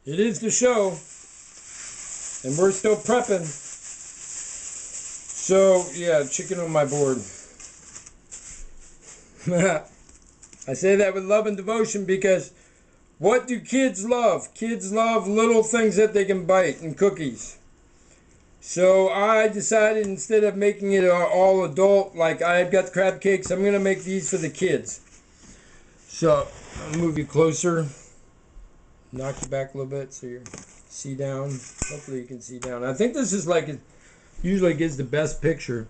It is the show, and we're still prepping. So, yeah, chicken on my board. I say that with love and devotion because what do kids love? Kids love little things that they can bite and cookies. So I decided instead of making it all adult, like I've got crab cakes, I'm going to make these for the kids. So I'll move you closer, knock you back a little bit so you see down. Hopefully you can see down. I think this is like, it usually gives the best picture.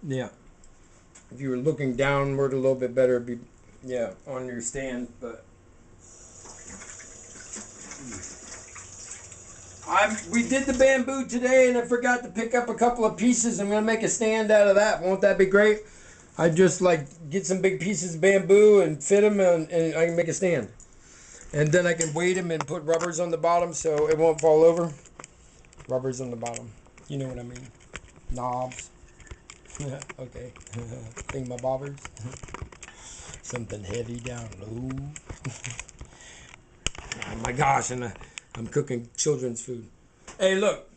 Yeah. If you were looking downward a little bit better, it'd be, yeah, on your stand, but we did the bamboo today, and I forgot to pick up a couple of pieces. I'm going to make a stand out of that. Won't that be great? I just like get some big pieces of bamboo and fit them, and I can make a stand. And then I can weight them and put rubbers on the bottom so it won't fall over. Rubbers on the bottom. You know what I mean. Knobs. Okay. Thingamabobbers. Something heavy down low. Oh my gosh, and I'm cooking children's food. Hey, look,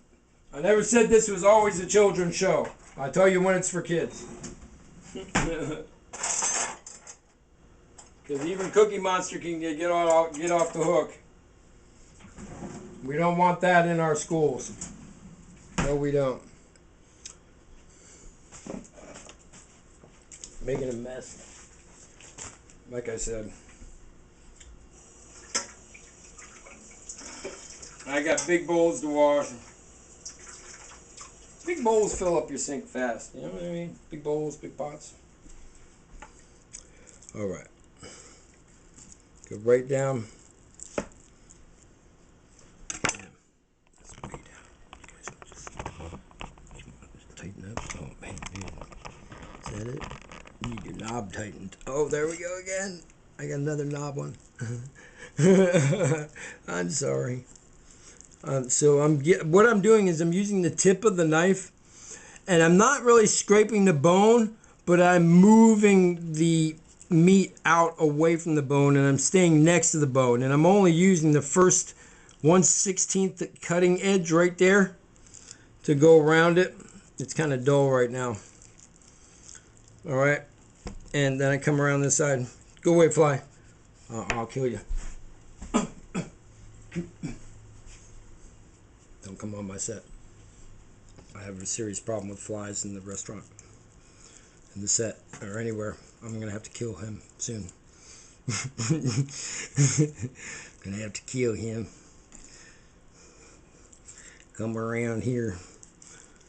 I never said this was always a children's show. I tell you when it's for kids. Because even Cookie Monster can get off the hook. We don't want that in our schools. No, we don't. Making a mess. Like I said. I got big bowls to wash. Big bowls fill up your sink fast. You know what I mean? Big bowls, big pots. All right. Go right down. That's way down. You guys can just tighten up. Oh man, is that it? You need your knob tightened. Oh, there we go again. I got another knob one. I'm sorry. So what I'm doing is I'm using the tip of the knife, and I'm not really scraping the bone, but I'm moving the meat out away from the bone, and I'm staying next to the bone, and I'm only using the first 1/16 cutting edge right there to go around it. It's kind of dull right now. All right, and then I come around this side. Go away, fly. I'll kill you. Don't come on my set. I have a serious problem with flies in the restaurant, in the set, or anywhere. I'm gonna have to kill him soon. Gonna have to kill him. Come around here.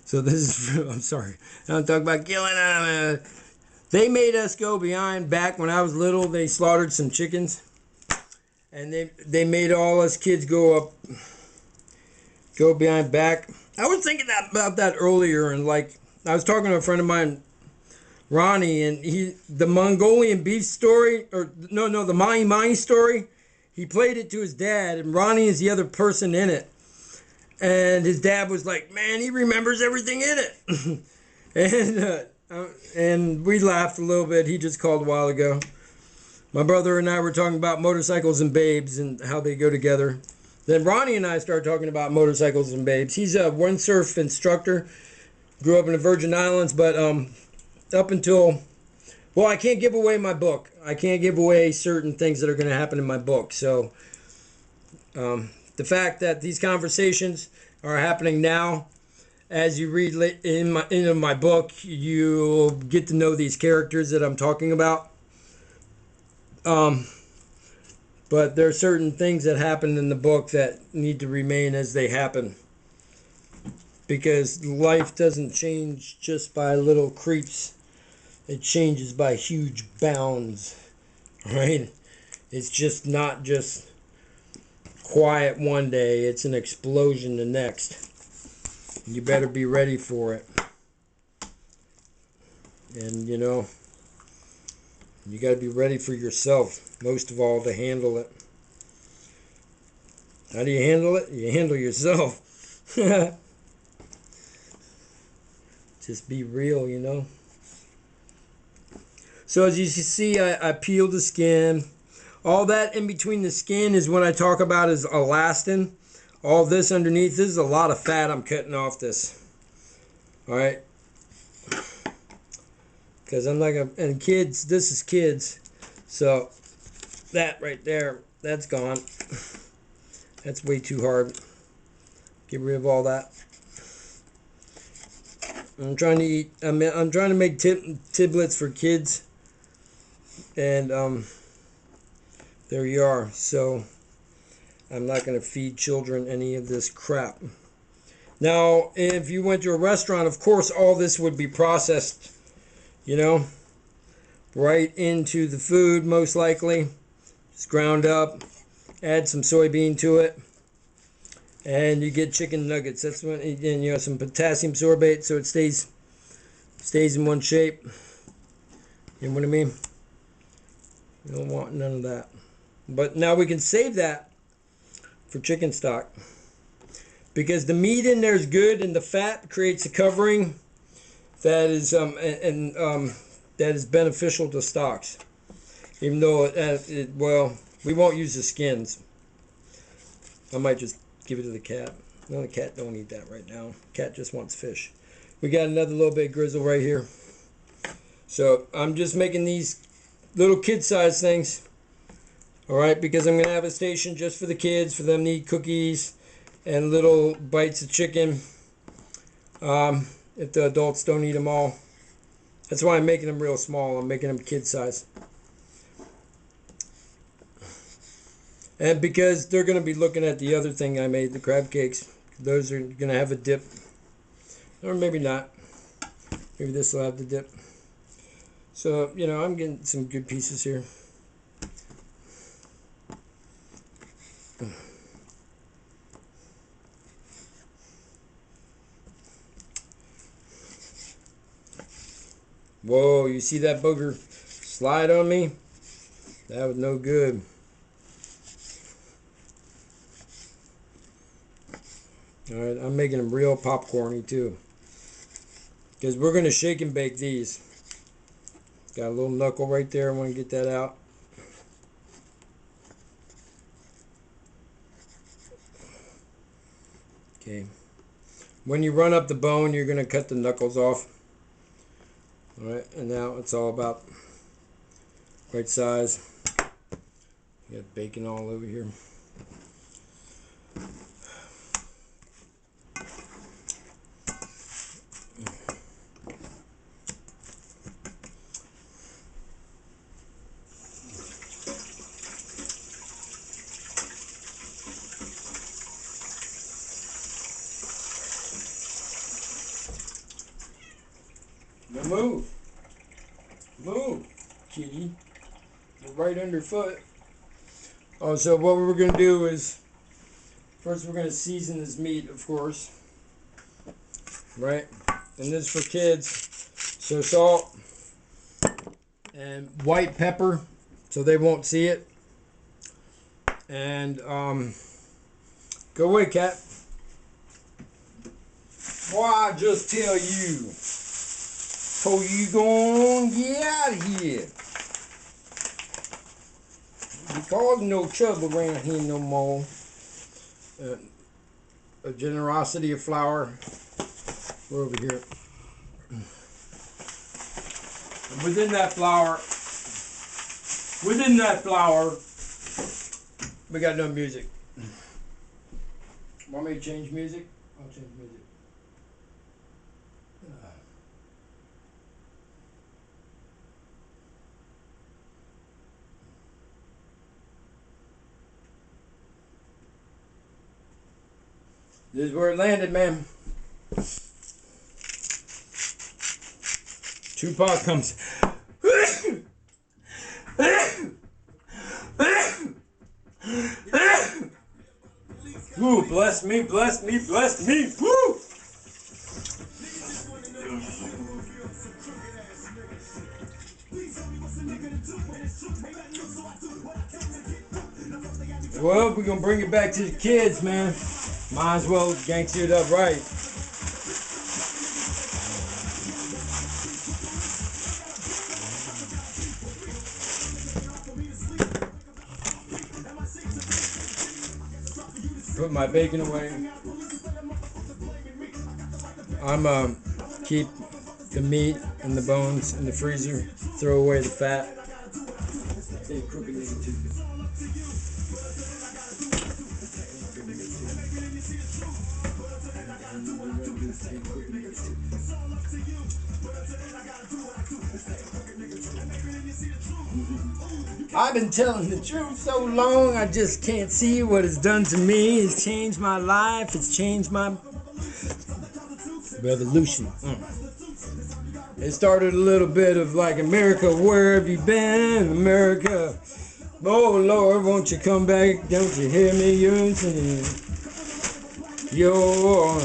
So this is, I'm sorry. I don't talk about killing them. They made us go behind back when I was little. They slaughtered some chickens, and they made all us kids go behind back. I was thinking about that earlier, and like I was talking to a friend of mine, Ronnie, and the Mongolian beef story, or no, the Mai Mai story. He played it to his dad, and Ronnie is the other person in it. And his dad was like, "Man, he remembers everything in it." And we laughed a little bit. He just called a while ago. My brother and I were talking about motorcycles and babes and how they go together. Then Ronnie and I started talking about motorcycles and babes. He's a windsurf instructor. Grew up in the Virgin Islands, but up until, well, I can't give away my book. I can't give away certain things that are going to happen in my book. So the fact that these conversations are happening now, as you read into my book, you'll get to know these characters that I'm talking about. But there are certain things that happen in the book that need to remain as they happen. Because life doesn't change just by little creeps. It changes by huge bounds. Right? It's just not just quiet one day. It's an explosion the next. You better be ready for it. And you know, you got to be ready for yourself, most of all, to handle it. How do you handle it? You handle yourself. Just be real, you know. So as you see, I peeled the skin All that in between the skin is what I talk about as elastin. All this underneath, this is a lot of fat I'm cutting off this. Alright. Because I'm like, and kids, this is kids. So, that right there, that's gone. That's way too hard. Get rid of all that. I'm trying to eat, I'm trying to make tiblets for kids. And, there you are. So, I'm not going to feed children any of this crap. Now, if you went to a restaurant, of course, all this would be processed, you know, right into the food, most likely. Just ground up, add some soybean to it, and you get chicken nuggets. That's when, and you know, some potassium sorbate, so it stays in one shape. You know what I mean? You don't want none of that. But now we can save that for chicken stock, because the meat in there is good, and the fat creates a covering that is that is beneficial to stocks. Even though well, we won't use the skins. I might just give it to the cat. No, the cat don't eat that right now. Cat just wants fish. We got another little bit of grizzle right here. So I'm just making these little kid-sized things. Alright, because I'm going to have a station just for the kids, for them to eat cookies and little bites of chicken. If the adults don't eat them all. That's why I'm making them real small. I'm making them kid-size. And because they're going to be looking at the other thing I made, the crab cakes. Those are going to have a dip. Or maybe not. Maybe this will have the dip. So, you know, I'm getting some good pieces here. Whoa, you see that booger slide on me? That was no good. Alright, I'm making them real popcorny too. Because we're going to shake and bake these. Got a little knuckle right there. I want to get that out. Okay. When you run up the bone, you're going to cut the knuckles off. Alright, and now it's all about right size. You got bacon all over here. Now move. Move, kitty. You're right underfoot. Oh, so what we're going to do is, first we're going to season this meat, of course. Right? And this is for kids. So salt and white pepper so they won't see it. And, go away, cat. Boy, I just tell you. So you gonna get out of here. You causing no trouble around here no more. A generosity of flour. We're over here. And within that flour, we got no music. Want me to change music? I'll change music. This is where it landed, man. Tupac comes. Ooh, bless me, bless me, bless me. Woo! Well, we're gonna bring it back to the kids, man. Might as well gangster it up right. Put my bacon away. I'm keep the meat and the bones in the freezer. Throw away the fat. I've been telling the truth so long, I just can't see what it's done to me. It's changed my life, it's changed my revolution. It started a little bit of like, America, where have you been, America? Oh Lord, won't you come back? Don't you hear me? You're singing. Your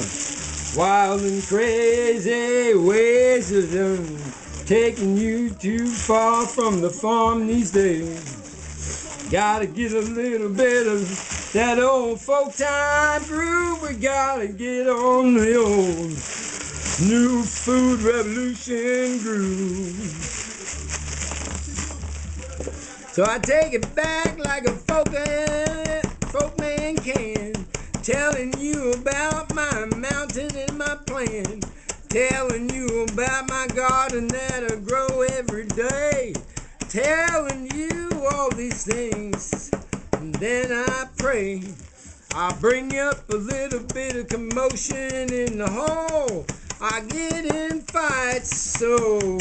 wild and crazy ways of them taking you too far from the farm these days. Gotta get a little bit of that old folk time groove. We gotta get on the old new food revolution groove. So I take it back like a folk man can, telling you about my mountain and my plan, telling you about my garden that I grow every day, telling you all these things, and then I pray I'll bring up a little bit of commotion in the hall. I get in fights, so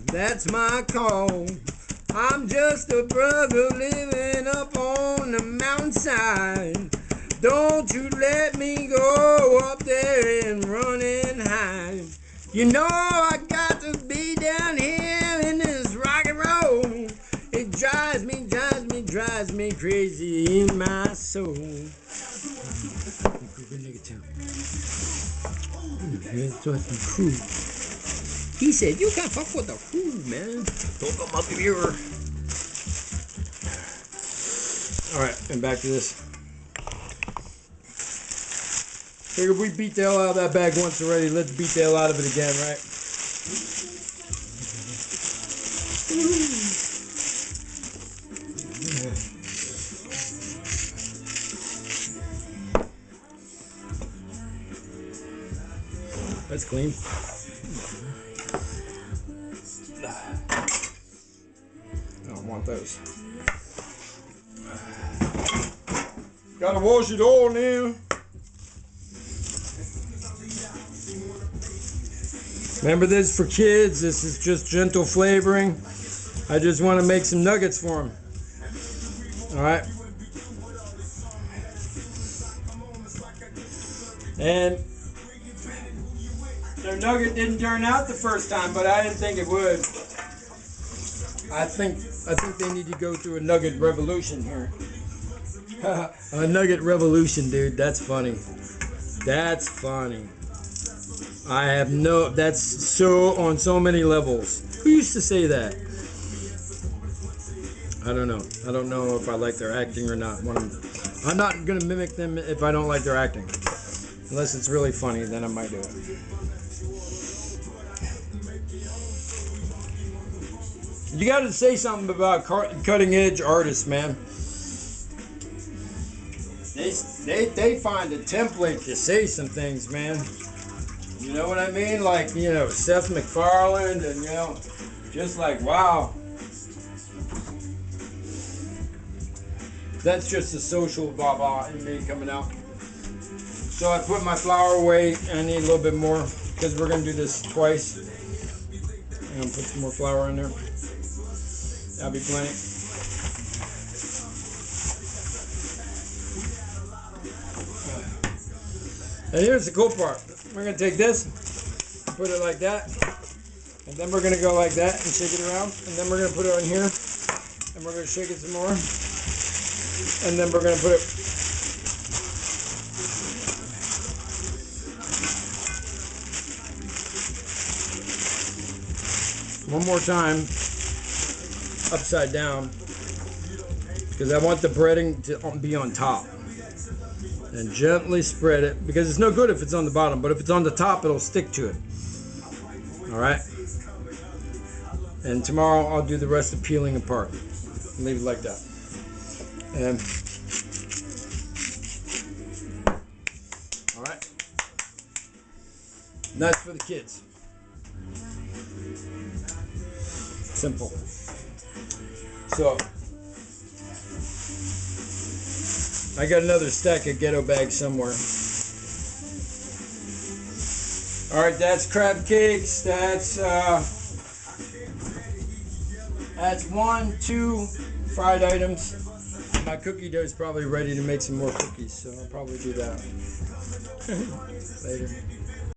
that's my call. I'm just a brother living up on the mountainside. Don't you let me go up there and run and hide. You know I got to be down here in this rock and roll. It drives me crazy in my soul. He said, you can't fuck with the food, man. Don't come up here. Alright, and back to this. Figured we beat the hell out of that bag once already. Let's beat the hell out of it again, right? That's clean. I don't want those. Gotta wash it all now. Remember this for kids, this is just gentle flavoring. I just want to make some nuggets for them. Alright. And their nugget didn't turn out the first time, but I didn't think it would. I think they need to go through a nugget revolution here. A nugget revolution, dude. That's funny. That's funny. That's so on so many levels. Who used to say that? I don't know. I don't know if I like their acting or not. I'm not going to mimic them if I don't like their acting. Unless it's really funny, then I might do it. You got to say something about cutting edge artists, man. They find a template to say some things, man. You know what I mean? Like, you know, Seth MacFarlane, and, you know, just like, wow. That's just the social blah blah in me coming out. So I put my flour away, and I need a little bit more, because we're going to do this twice. And I'll put some more flour in there. That'll be plenty. And here's the cool part. We're going to take this, put it like that, and then we're going to go like that and shake it around, and then we're going to put it on here, and we're going to shake it some more, and then we're going to put it one more time upside down, because I want the breading to be on top. And gently spread it, because it's no good if it's on the bottom, but if it's on the top, it'll stick to it. Alright? And tomorrow I'll do the rest of peeling apart. Leave it like that. And Nice for the kids. Simple. So, I got another stack of ghetto bags somewhere. Alright, that's crab cakes. That's 1, 2 fried items. My cookie dough is probably ready to make some more cookies, so I'll probably do that later.